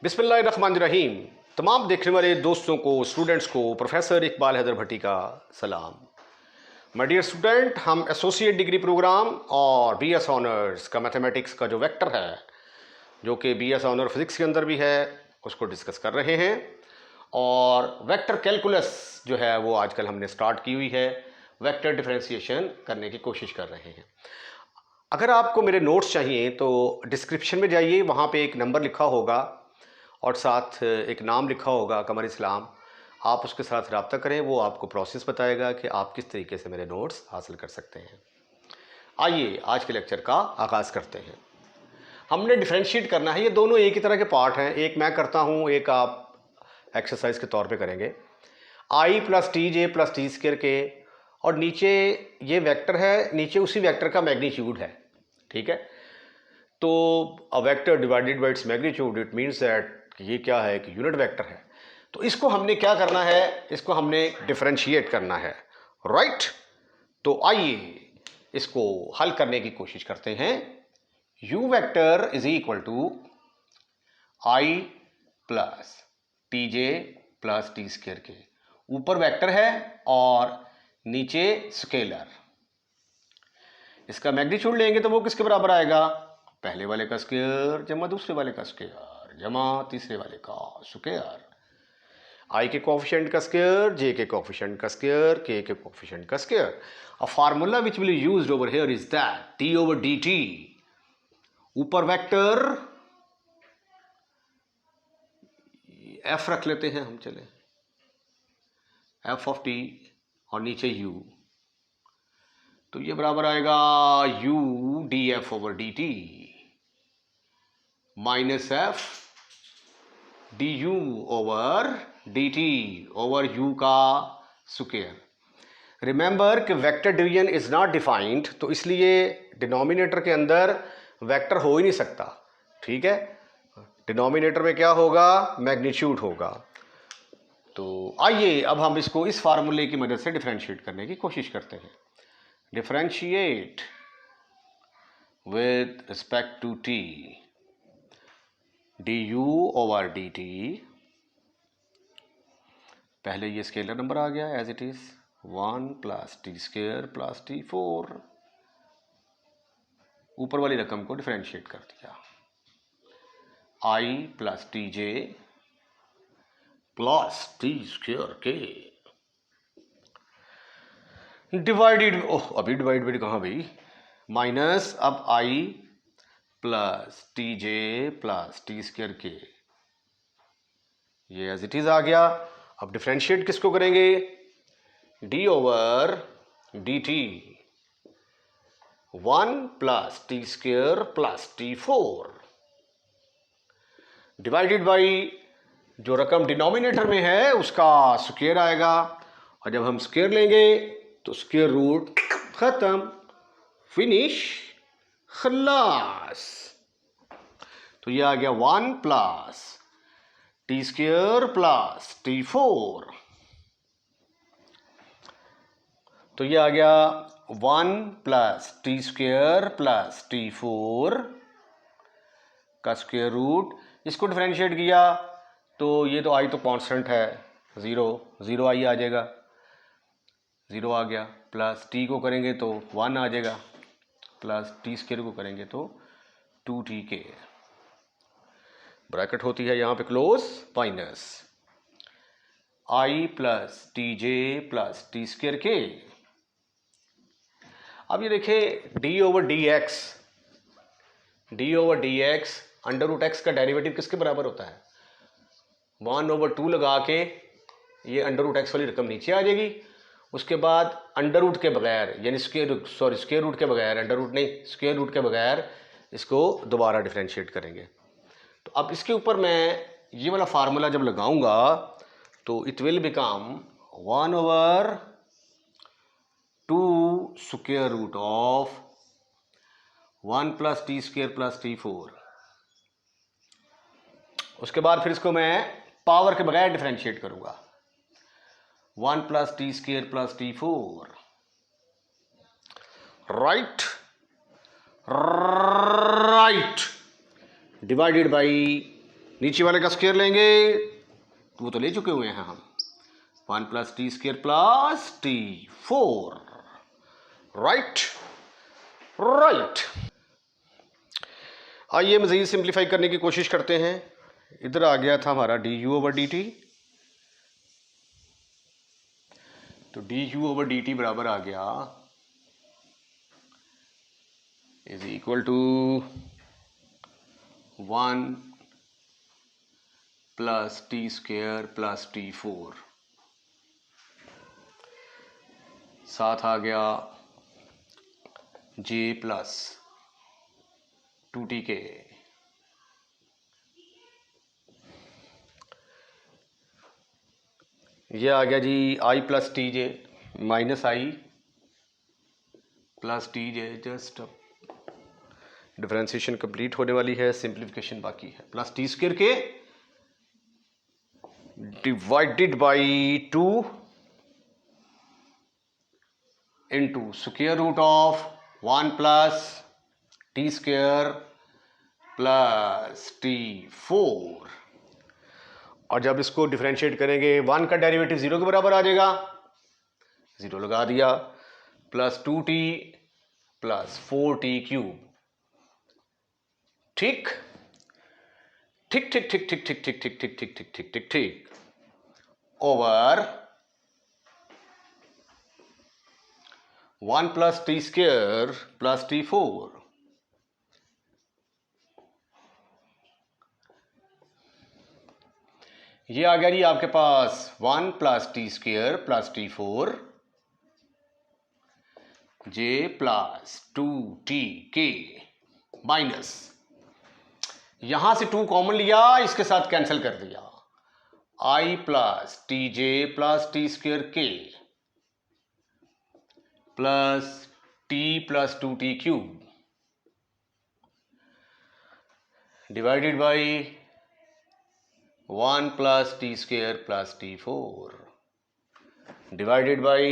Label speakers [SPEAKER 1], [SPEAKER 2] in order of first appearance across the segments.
[SPEAKER 1] बिस्मिल्लाहिर्रहमानिर्रहीम। तमाम देखने वाले दोस्तों को, स्टूडेंट्स को प्रोफेसर इकबाल हैदर भट्टी का सलाम। माय डियर स्टूडेंट, हम एसोसिएट डिग्री प्रोग्राम और बीएस ऑनर्स का मैथमेटिक्स का जो वेक्टर है, जो कि बीएस ऑनर फिजिक्स के अंदर भी है, उसको डिस्कस कर रहे हैं। और वेक्टर कैलकुलस जो है वो आजकल हमने स्टार्ट की हुई है, वेक्टर डिफरेंशिएशन करने की कोशिश कर रहे हैं। अगर आपको मेरे नोट्स चाहिए तो डिस्क्रिप्शन में जाइए, वहाँ पे एक नंबर लिखा होगा और साथ एक नाम लिखा होगा, कमर इस्लाम। आप उसके साथ रब्ता करें, वो आपको प्रोसेस बताएगा कि आप किस तरीके से मेरे नोट्स हासिल कर सकते हैं। आइए आज के लेक्चर का आगाज़ करते हैं। हमने डिफरेंशिएट करना है, ये दोनों एक ही तरह के पार्ट हैं, एक मैं करता हूँ, एक आप एक्सरसाइज के तौर पे करेंगे। आई plus T J plus T square के, और नीचे ये वेक्टर है, नीचे उसी वेक्टर का मैग्नीट्यूड है, ठीक है। तो अ vector divided by its magnitude, it means that ये क्या है कि यूनिट वेक्टर है। तो इसको हमने क्या करना है, इसको हमने डिफरेंशिएट करना है, राइट। तो आइए इसको हल करने की कोशिश करते हैं। u vector is equal to I plus T J plus T square K. ऊपर वेक्टर है और नीचे स्केलर। इसका मैग्नीट्यूड लेंगे तो वो किसके बराबर आएगा, पहले वाले का स्क्वायर जमा दूसरे वाले का स्क्वायर जमा तीसरे वाले का स्क्वायर। आई के कोफिशिएंट का स्क्वायर, जे के कोफिशिएंट का स्क्वायर, के कोफिशिएंट का square. A formula which will used over here is that T over D T. ऊपर वेक्टर एफ रख लेते हैं हम, चले एफ ऑफ टी, और नीचे यू, तो ये बराबर आएगा U D F over D T minus F D U over D T over you का स्क्वायर। रिमेंबर कि vector division is not defined, तो इसलिए डिनोमिनेटर के अंदर वेक्टर हो ही नहीं सकता, ठीक है। डिनोमिनेटर में क्या होगा, मैग्नीट्यूड होगा। तो आइए अब हम इसको इस फार्मूले की मदद से डिफरेंशिएट करने की कोशिश करते हैं। Differentiate with respect to T D U over D T. पहले ये स्केलर नंबर आ गया as it is 1 plus T square plus T 4। ऊपर वाली रकम को डिफरेंशिएट कर दिया, I plus T J plus T square K divided, oh अभी डिवाइडेड कहाँ भाई, माइनस अब I plus T J plus T square K, ये एज इट इज आ गया। अब डिफरेंशिएट किसको करेंगे, D over D T 1 plus T square plus T 4 divided by जो रकम डिनोमिनेटर में है उसका स्क्वायर आएगा, और जब हम स्क्वायर लेंगे तो स्क्वायर रूट खत्म, फिनिश, खलास। तो ये आ गया 1 plus T square plus T 4, तो ये आ गया 1 plus T square plus T 4 का स्क्वायर रूट। इसको डिफरेंशिएट किया तो ये तो आई तो कांस्टेंट है, ज़ीरो आई आ जाएगा, ज़ीरो आ गया, प्लस टी को करेंगे तो 1 आ जाएगा, प्लस टी स्क्वायर को करेंगे तो 2t के। ब्रैकेट होती है यहाँ पे close, minus I plus T J plus T square K. अब ये देखिए D over D X, D over D X, under root X का डेरिवेटिव किसके बराबर होता है, 1/2 लगा के ये अंडर रूट एक्स वाली रकम नीचे आ जाएगी। उसके बाद अंडर रूट के बगैर, यानी स्क्वायर रूट के बगैर, अंडर रूट नहीं स्क्वायर रूट के बगैर इसको दोबारा डिफरेंशिएट करेंगे। तो अब इसके ऊपर मैं ये वाला फार्मूला जब लगाऊंगा तो it will become 1/2 square root of 1 plus T square plus T 4। उसके बाद फिर इसको मैं पावर के बगैर डिफरेंशिएट करूंगा, 1 plus T square plus T 4, right right, divided by नीचे वाले का स्क्वायर लेंगे, वो तो ले चुके हुए हैं हम, 1 + t² + t4, राइट राइट। आइए मज़ीद सिंप्लीफाई करने की कोशिश करते हैं। इधर आ गया था हमारा du/dt, तो du/dt बराबर आ गया is equal to 1 + t² + t4, साथ आ गया j + 2tk, ये आ गया जी i + tj - i + tj, just differentiation complete होने वाली है, सिंप्लीफिकेशन बाकी है, प्लस t² के divided by 2 into square root of 1 + t² + t4, और जब इसको डिफरेंशिएट करेंगे 1 का डेरिवेटिव 0 के बराबर आ जाएगा, 0 लगा दिया, प्लस 2t + 4t³, ठीक ठीक ठीक ठीक ठीक ठीक ठीक ठीक ठीक ठीक ठीक ठीक ठीक ठीक, ओवर 1 + t² + t4, ये आ गया जी आपके पास 1 + t² + t4 j + 2tk minus, यहां से 2 कॉमन लिया, इसके साथ कैंसिल कर दिया, i + tj + t² plus t + 2t³ divided by 1 + t² + t4 divided by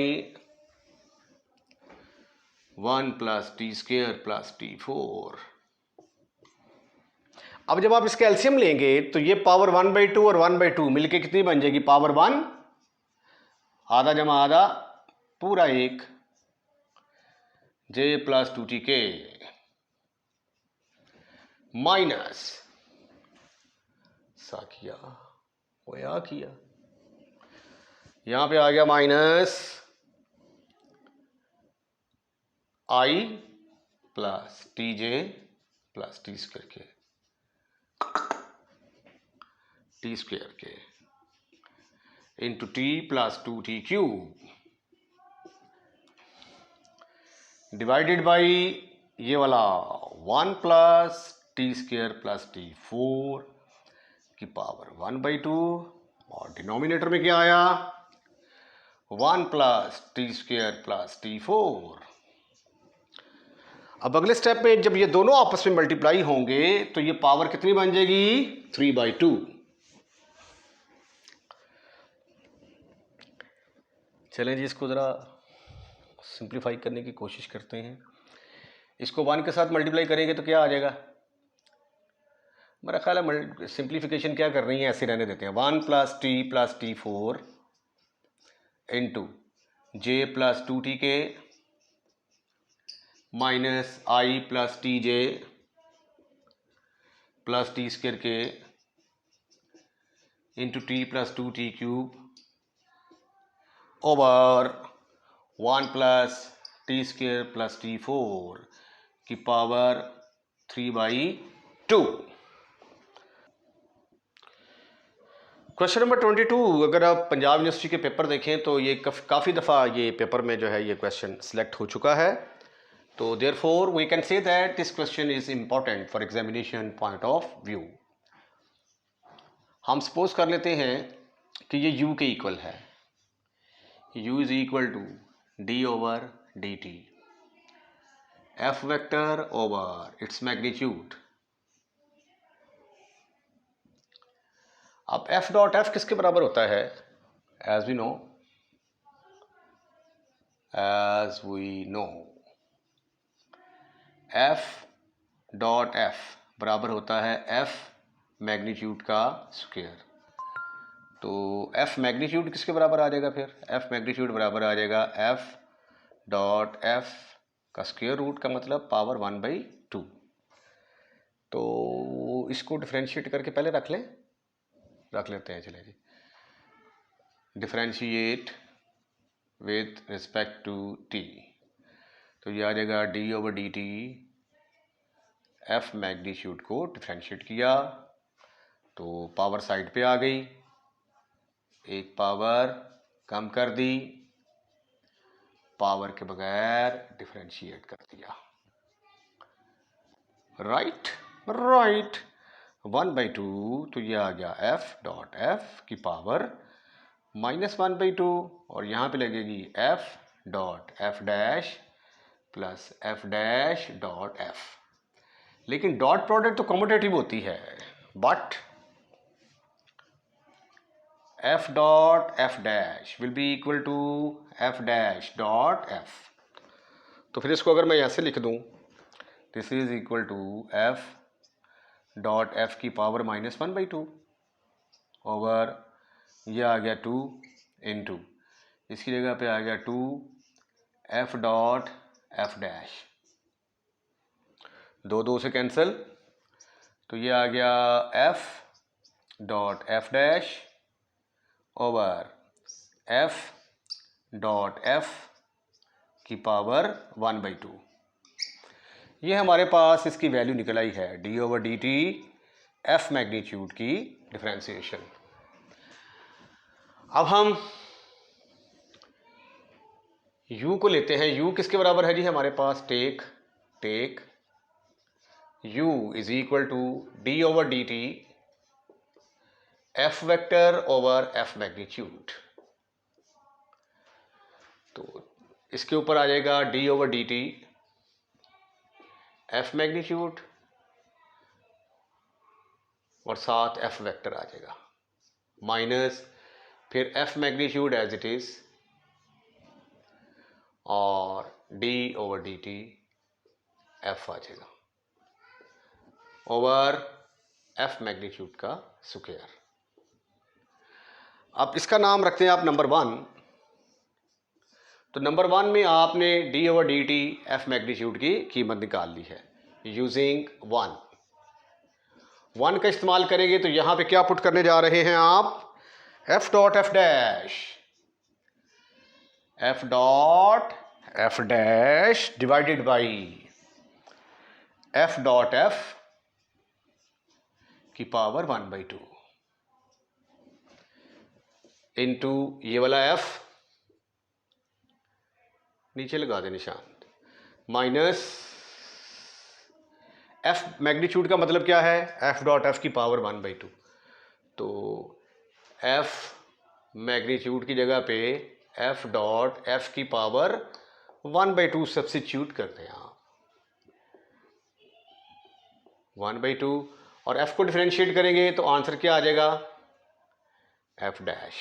[SPEAKER 1] 1 + t² + t4। अब जब आप इसका एलसीएम लेंगे तो ये पावर 1/2 और 1/2 मिलके कितनी बन जाएगी, पावर 1, आधा जमा आधा पूरा 1, j + 2tk माइनस सा किया वो या किया, यहां पे आ गया माइनस i + tj + t² के into t + 2t³ divided by ये वाला 1 + t² + t4 की पावर 1/2, और डिनोमिनेटर में क्या आया, 1 + t² + t4। अब अगले स्टेप में जब ये दोनों आपस में मल्टीप्लाई होंगे तो ये पावर कितनी बन जाएगी, 3/2। चलें जी, इसको ज़रा सिंप्लीफाई करने की कोशिश करते हैं। इसको 1 के साथ मल्टीप्लाई करेंगे तो क्या आ जाएगा, मेरा ख्याल है सिंप्लीफिकेशन क्या कर रही है, ऐसे रहने देते हैं, 1 + t + t4 into j + 2tk minus i + tj + t² into t + 2t³ over 1 + t² + t4 की पावर 3/2। क्वेश्चन नंबर 22, अगर आप पंजाब यूनिवर्सिटी के पेपर देखें तो ये काफ़ी दफ़ा ये पेपर में जो है ये क्वेश्चन सिलेक्ट हो चुका है, तो therefore we can say that this question is important for examination point of view. हम सपोज कर लेते हैं कि ये u के इक्वल है, u is equal to d/dt, f vector over its magnitude. अब f डॉट f किसके बराबर होता है, as we know f dot f बराबर होता है f मैग्नीट्यूड का स्क्वायर। तो एफ मैग्नीट्यूड किसके बराबर आ जाएगा फिर? एफ मैग्नीट्यूड बराबर आ जाएगा एफ डॉट एफ का स्क्वायर रूट का मतलब पावर 1/2। तो इसको डिफ्रेंशिएट करके पहले रख लेते हैं। चलिए जी, differentiate with respect to T. तो ये आ जाएगा d/dt। एफ मैग्नीट्यूड को डिफ्रेंशिएट किया तो पावर साइड पे आ गई, एक पावर कम कर दी, पावर के बगैर डिफ्रेंशिएट कर दिया। राइट 1/2। तो ये आ गया एफ डॉट एफ की पावर -1/2 और यहाँ पे लगेगी F dot F dash plus F dash dot F. लेकिन डॉट प्रोडक्ट तो कम्यूटेटिव होती है, but F dot F dash will be equal to F dash dot F. तो फिर इसको अगर मैं यहाँ से लिख दूँ, this is equal to F dot F की पावर -1/2 ओवर ये आ गया 2 इंटू इसकी जगह पे आ गया 2 एफ डॉट एफ डैश, 2 से कैंसिल, तो ये आ गया F dot F dash over F dot F की पावर 1/2। ये हमारे पास इसकी वैल्यू निकल आई है d/dt एफ मैग्नीट्यूड की डिफरेंशिएशन। अब हम u को लेते हैं। u किसके बराबर है जी हमारे पास? Take u is equal to d/dt F vector over F magnitude. तो इसके ऊपर आ जाएगा d/dt एफ मैग्नीट्यूड और साथ एफ वेक्टर आ जाएगा माइनस फिर F magnitude as it is और d/dt एफ आ जाएगा ओवर एफ मैग्नीट्यूड का स्क्वायर। अब इसका नाम रखते हैं आप नंबर 1। तो नंबर 1 में आपने d/dt एफ मैग्नीट्यूड की कीमत निकाल ली है यूजिंग 1 का इस्तेमाल करेंगे। तो यहां पे क्या पुट करने जा रहे हैं आप? F dot F dash divided by F dot F की पावर 1/2 इंटू ये वाला एफ नीचे लगा दे निशान, माइनस एफ मैग्नीट्यूड का मतलब क्या है? एफ डॉट एफ की पावर 1/2। तो एफ मैग्नीट्यूड की जगह पे एफ डॉट एफ की पावर 1/2 सब्स्टिट्यूट करते हैं आप, 1/2 और एफ को डिफरेंशिएट करेंगे तो आंसर क्या आ जाएगा? F dash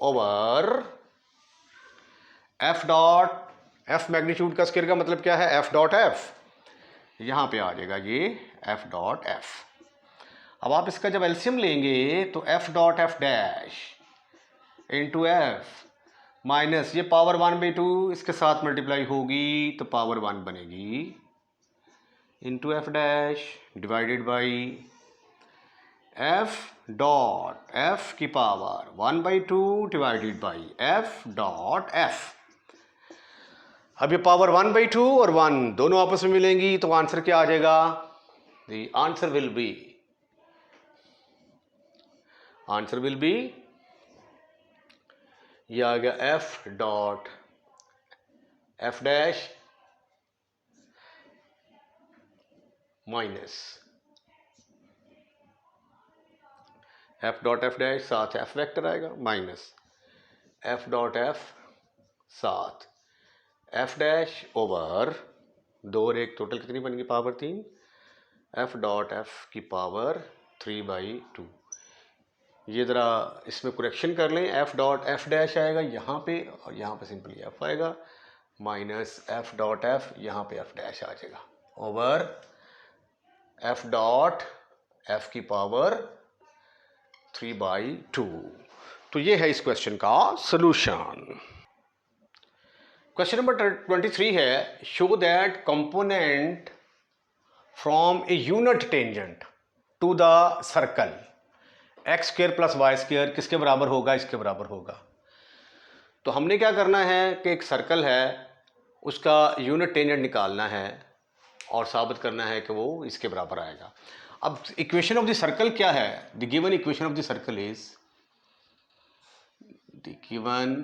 [SPEAKER 1] over F dot F magnitude का स्क्वायर का मतलब क्या है? एफ डॉट एफ, यहां पे आ जाएगा ये एफ डॉट एफ। अब आप इसका जब एलसीएम लेंगे तो F dot F dash into F minus ये पावर 1/2 इसके साथ मल्टीप्लाई होगी तो पावर 1 बनेगी into F dash divided by F dot F की power 1/2 divided by F dot F. अब ये पावर 1/2 और 1 दोनों आपस में मिलेंगी तो आंसर क्या आ जाएगा? द आंसर विल बी ये आ गया F dot F dash minus F dot F dash साथ एफ वेक्टर आएगा माइनस एफ डॉट एफ साथ एफ डैश ओवर 2 और 1 टोटल कितनी बन गई? पावर 3 एफ डॉट एफ की पावर 3/2। ये ज़रा इसमें करेक्शन कर लें, एफ डॉट एफ डैश आएगा यहाँ पे और यहाँ पे सिंपली एफ आएगा माइनस एफ डॉट एफ यहाँ पे एफ डैश आ जाएगा ओवर एफ डॉट f की पावर 3/2। तो ये है इस क्वेश्चन का सॉल्यूशन। क्वेश्चन नंबर 23 है, show that component from a unit tangent to the circle X square plus Y square किसके बराबर होगा, इसके बराबर होगा। तो हमने क्या करना है कि एक सर्कल है उसका यूनिट टेंजेंट निकालना है और साबित करना है कि वो इसके बराबर आएगा। अब इक्वेशन ऑफ द सर्कल क्या है, the given equation of the circle is, the given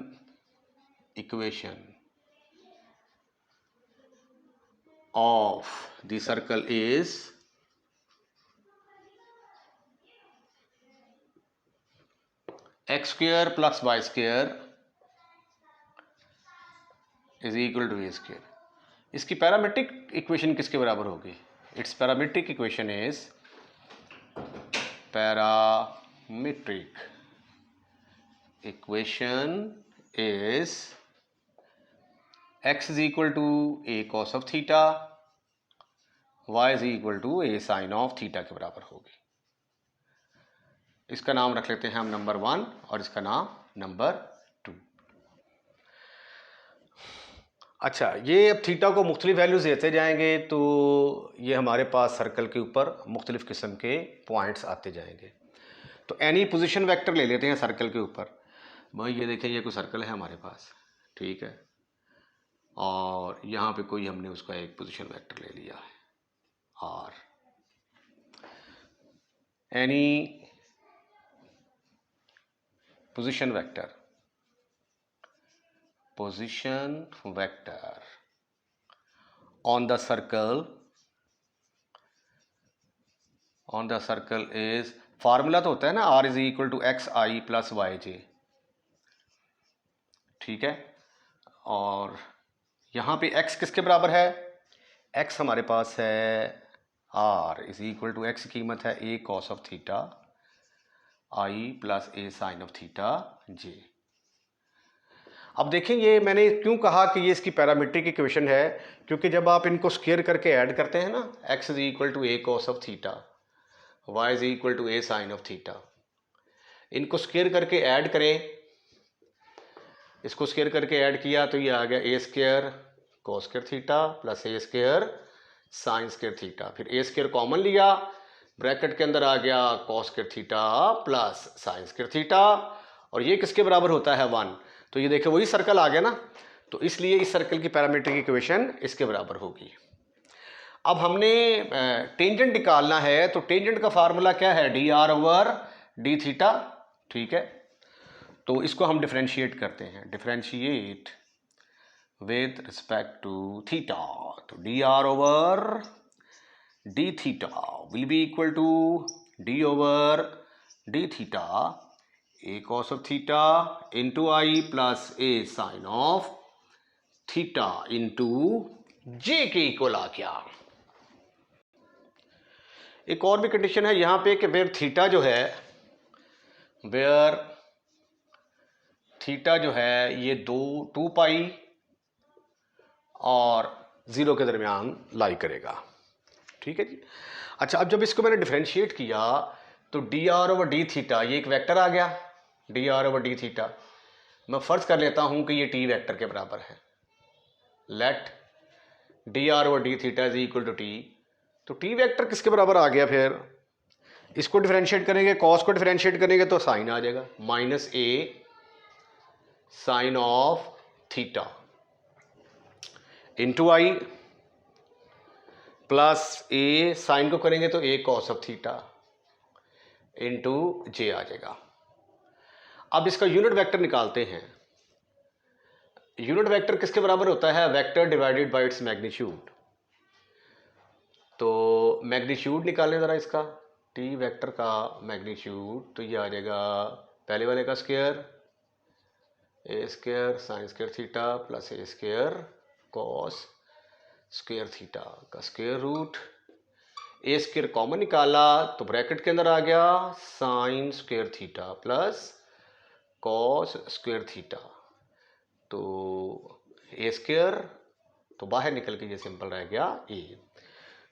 [SPEAKER 1] equation of the circle is x square plus y square is equal to a square। इसकी पैरामीट्रिक इक्वेशन किसके बराबर होगी, it's parametric equation is parametric equation is x is equal to a cos of theta, y is equal to a sin of theta के बराबर होगी। इसका नाम रख लेते हैं हम नंबर 1 और इसका नाम नंबर 2। अच्छा, ये अब थीटा को मुख्तलिफ वैल्यूज देते जाएंगे तो ये हमारे पास सर्कल के ऊपर मुख्तलिफ किस्म के पॉइंट्स आते जाएंगे। तो एनी पोजीशन वेक्टर ले लेते हैं सर्कल के ऊपर। भाई ये देखें, ये कोई सर्कल है हमारे पास, ठीक है, और यहाँ पे कोई हमने उसका एक पोजीशन वेक्टर ले लिया है और any position vector on the circle is, formula तो होता है ना r is equal to X I plus Y J, ठीक है। और यहाँ पे x किसके बराबर है, x हमारे पास है r is equal to x की कीमत है a cos of theta i plus a sin of theta j। अब देखें, ये मैंने क्यों कहा कि ये इसकी पैरामीट्रिक इक्वेशन है, क्योंकि जब आप इनको स्क्वायर करके ऐड करते हैं ना, x is equal to a cos of theta, y is equal to a sin of theta, इनको स्क्वायर करके ऐड करें, इसको स्क्वायर करके ऐड किया तो ये आ गया a square cos square theta plus a square sin square theta. फिर a स्क्वायर कॉमन लिया, ब्रैकेट के अंदर आ गया cos square theta plus sin square theta, और ये किसके बराबर होता है 1। तो ये देखिए वही सर्कल आ गया ना, तो इसलिए इस सर्कल की पैरामीट्रिक इक्वेशन इसके बराबर होगी। अब हमने टेंजेंट निकालना है, तो टेंजेंट का फार्मूला क्या है, D R over D theta, ठीक है। तो इसको हम डिफरेंशिएट करते हैं, differentiate with respect to theta. तो D R over D theta will be equal to D over D theta A cos of theta into I plus A sine of theta into J के equal आ गया। एक और भी condition है यहाँ पे कि वेयर थीटा जो है, वेयर थीटा जो है ये 2 पाई और 0 के दरमियान लाई करेगा, ठीक है जी। अच्छा, अब जब इसको मैंने डिफरेंशिएट किया तो D R over D theta, ये एक वेक्टर आ गया, D R over D theta, मैं फर्ज कर लेता हूं कि ये टी वेक्टर के बराबर है। Let D R over D theta is equal to T, तो टी वेक्टर किसके बराबर आ गया, फिर इसको डिफरेंशिएट करेंगे, कॉस को डिफरेंशिएट करेंगे तो साइन आ जाएगा, minus A sine of theta into I plus A sine को करेंगे तो A cos of theta into J आ जाएगा। अब इसका यूनिट वेक्टर निकालते हैं। यूनिट वेक्टर किसके बराबर होता है, vector divided by its magnitude. तो मैग्नीट्यूड निकालें ज़रा इसका, टी वेक्टर का मैग्नीट्यूड, तो ये आ जाएगा पहले वाले का square, A square sine square theta plus A square cos square theta का square root, A square common निकाला तो ब्रैकेट के अंदर आ गया sine square theta plus cos square theta, तो ए स्क्वायर तो बाहर निकल के ये सिंपल रह गया ए।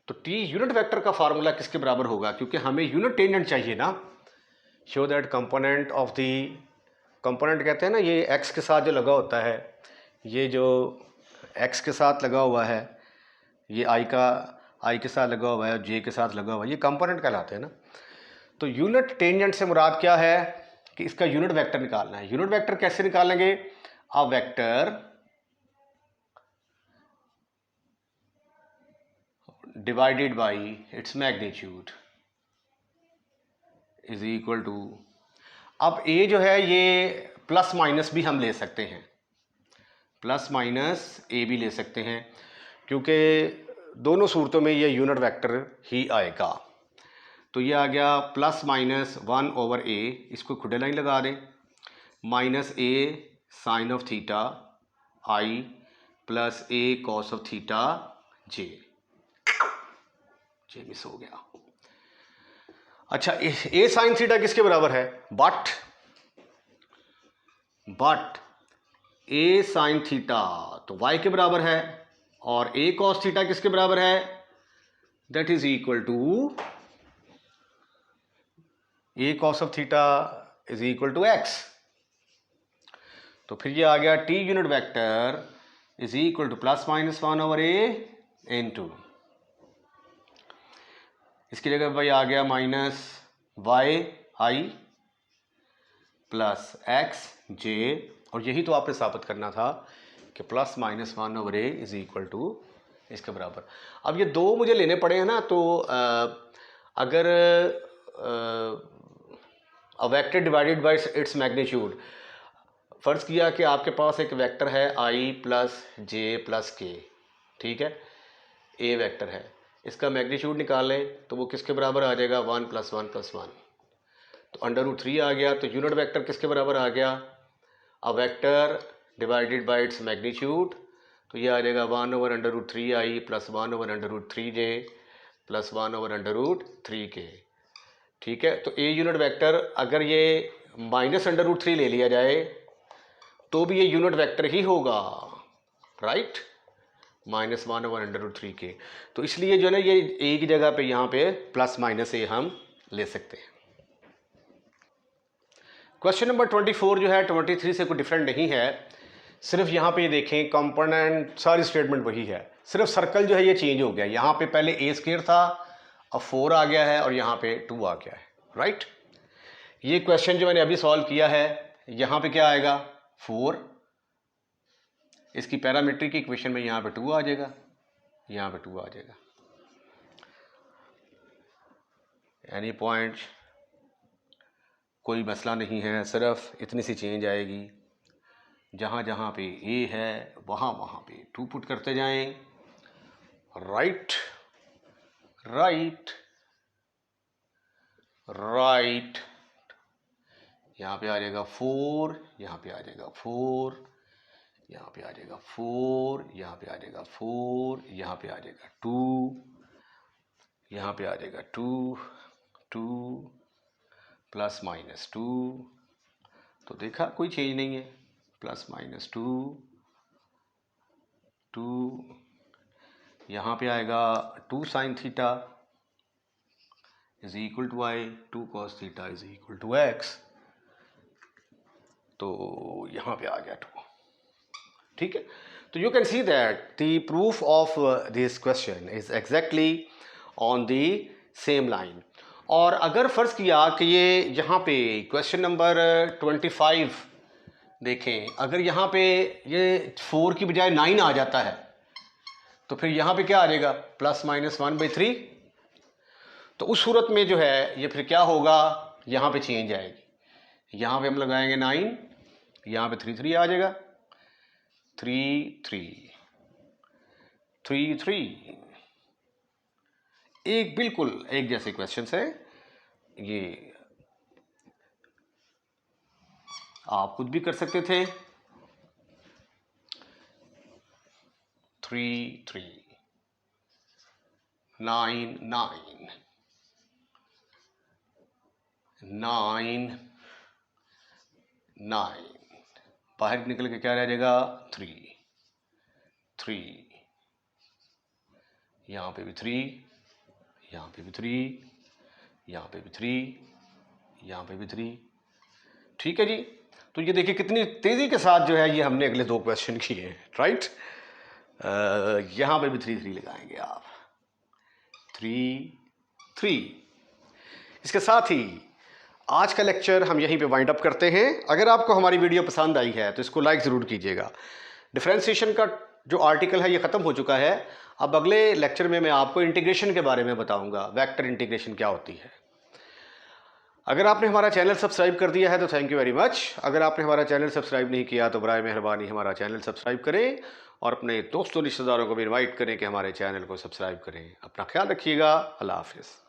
[SPEAKER 1] तो टी यूनिट वेक्टर का फार्मूला किसके बराबर होगा, क्योंकि हमें यूनिट टेंजेंट चाहिए ना। Show that component of the, component कहते हैं ना ये एक्स के साथ जो लगा होता है, ये जो एक्स के साथ लगा हुआ है, ये आई के साथ लगा हुआ है और जे के साथ लगा हुआ है, ये कंपोनेंट कहलाते हैं ना। तो यूनिट टेंजेंट से मुराद क्या है कि इसका यूनिट वेक्टर निकालना है। यूनिट वेक्टर कैसे निकालेंगे, A vector divided by its magnitude is equal to, अब ए जो है ये प्लस माइनस भी हम ले सकते हैं, प्लस माइनस ए भी ले सकते हैं, क्योंकि दोनों सूरतों में ये यूनिट वेक्टर ही आएगा। तो ये आ गया प्लस माइनस 1/a, इसको खुदे लाइन लगा दें, minus A sine of theta I plus A cos of theta J miss हो गया। अच्छा, ए साइन थीटा किसके बराबर है, बट ए साइन थीटा तो y के बराबर है, और ए कॉस थीटा किसके बराबर है, that is equal to A cos of theta is equal to x। तो फिर ये आ गया T unit vector is equal to plus minus 1/a into, इसकी जगह भाई आ गया minus Y I plus X J, और यही तो आपने साबित करना था कि plus minus 1/a is equal to इसके बराबर। अब ये दो मुझे लेने पड़े हैं ना, तो अगर अ vector divided by its magnitude, फ़र्ज़ किया कि आपके पास एक वेक्टर है आई प्लस जे प्लस के, ठीक है, ए वेक्टर है, इसका मैग्नीट्यूड निकालें तो वो किसके बराबर आ जाएगा, 1 + 1 + 1, तो √3 आ गया। तो यूनिट वेक्टर किसके बराबर आ गया, अ vector divided by its magnitude, तो ये आ जाएगा 1/√3i plus 1/√3j plus 1/√3k, ठीक है। तो ए यूनिट वेक्टर अगर ये -√3 ले लिया जाए तो भी ये यूनिट वेक्टर ही होगा, राइट, -1/√3k। तो इसलिए जो है ना ये ए की जगह पे यहाँ पे प्लस माइनस ए हम ले सकते हैं। क्वेश्चन नंबर 24 जो है 23 से कोई डिफरेंट नहीं है, सिर्फ यहाँ पे देखें कंपोनेंट सारी स्टेटमेंट वही है, सिर्फ सर्कल जो है ये चेंज हो गया, यहाँ पे पहले a² था, अब 4 आ गया है और यहाँ पे 2 आ गया है, राइट। ये क्वेश्चन जो मैंने अभी सॉल्व किया है, यहाँ पे क्या आएगा 4, इसकी पैरामीट्रिक इक्वेशन में यहाँ पे 2 आ जाएगा, यहाँ पे 2 आ जाएगा, एनी पॉइंट, कोई मसला नहीं है, सिर्फ इतनी सी चेंज आएगी, जहाँ जहाँ पे ए है वहाँ वहाँ पे 2 पुट करते जाएं, राइट राइट राइट, यहाँ पे आ जाएगा 4, यहाँ पे आ जाएगा 4, यहाँ पे आ जाएगा 4, यहाँ पे आ जाएगा 4, यहाँ पे आ जाएगा 2, यहाँ पे आ जाएगा 2 2 प्लस माइनस 2, तो देखा कोई चेंज नहीं है, प्लस माइनस 2 2, यहाँ पे आएगा 2 sine theta is equal to I, 2 cos theta is equal to X, तो यहाँ पे आ गया 2, ठीक है। तो you can see that the proof of this question is exactly on the same line. और अगर फ़र्ज़ किया कि ये यहाँ पे क्वेश्चन नंबर 25 देखें, अगर यहाँ पे ये 4 की बजाय 9 आ जाता है तो फिर यहाँ पे क्या आ जाएगा, प्लस माइनस 1/3, तो उस सूरत में जो है ये फिर क्या होगा, यहाँ पे चेंज आएगी, यहाँ पे हम लगाएंगे 9, यहाँ पे 3 3 आ जाएगा, 3 3 3 3, एक बिल्कुल एक जैसे क्वेश्चन है, ये आप खुद भी कर सकते थे, 3 3 9 9 9 9, बाहर निकल के क्या रह जाएगा 3 3, यहाँ पे भी 3 यहाँ पे भी 3, यहाँ पे भी 3, यहाँ पे भी 3। ठीक है जी। तो ये देखिए कितनी तेज़ी के साथ जो है ये हमने अगले 2 क्वेश्चन किए हैं, राइट। यहाँ पे भी 3 लगाएंगे आप, 3। इसके साथ ही आज का लेक्चर हम यहीं पे वाइंड अप करते हैं। अगर आपको हमारी वीडियो पसंद आई है तो इसको लाइक ज़रूर कीजिएगा। डिफरेंशिएशन का जो आर्टिकल है ये ख़त्म हो चुका है। अब अगले लेक्चर में मैं आपको इंटीग्रेशन के बारे में बताऊंगा, वेक्टर इंटीग्रेशन क्या होती है। अगर आपने हमारा चैनल सब्सक्राइब कर दिया है तो थैंक यू वेरी मच। अगर आपने हमारा चैनल सब्सक्राइब नहीं किया तो बराए मेहरबानी हमारा चैनल सब्सक्राइब करें और अपने दोस्तों रिश्तेदारों को भी इनवाइट करें कि हमारे चैनल को सब्सक्राइब करें। अपना ख्याल रखिएगा। अल्लाह हाफिज़।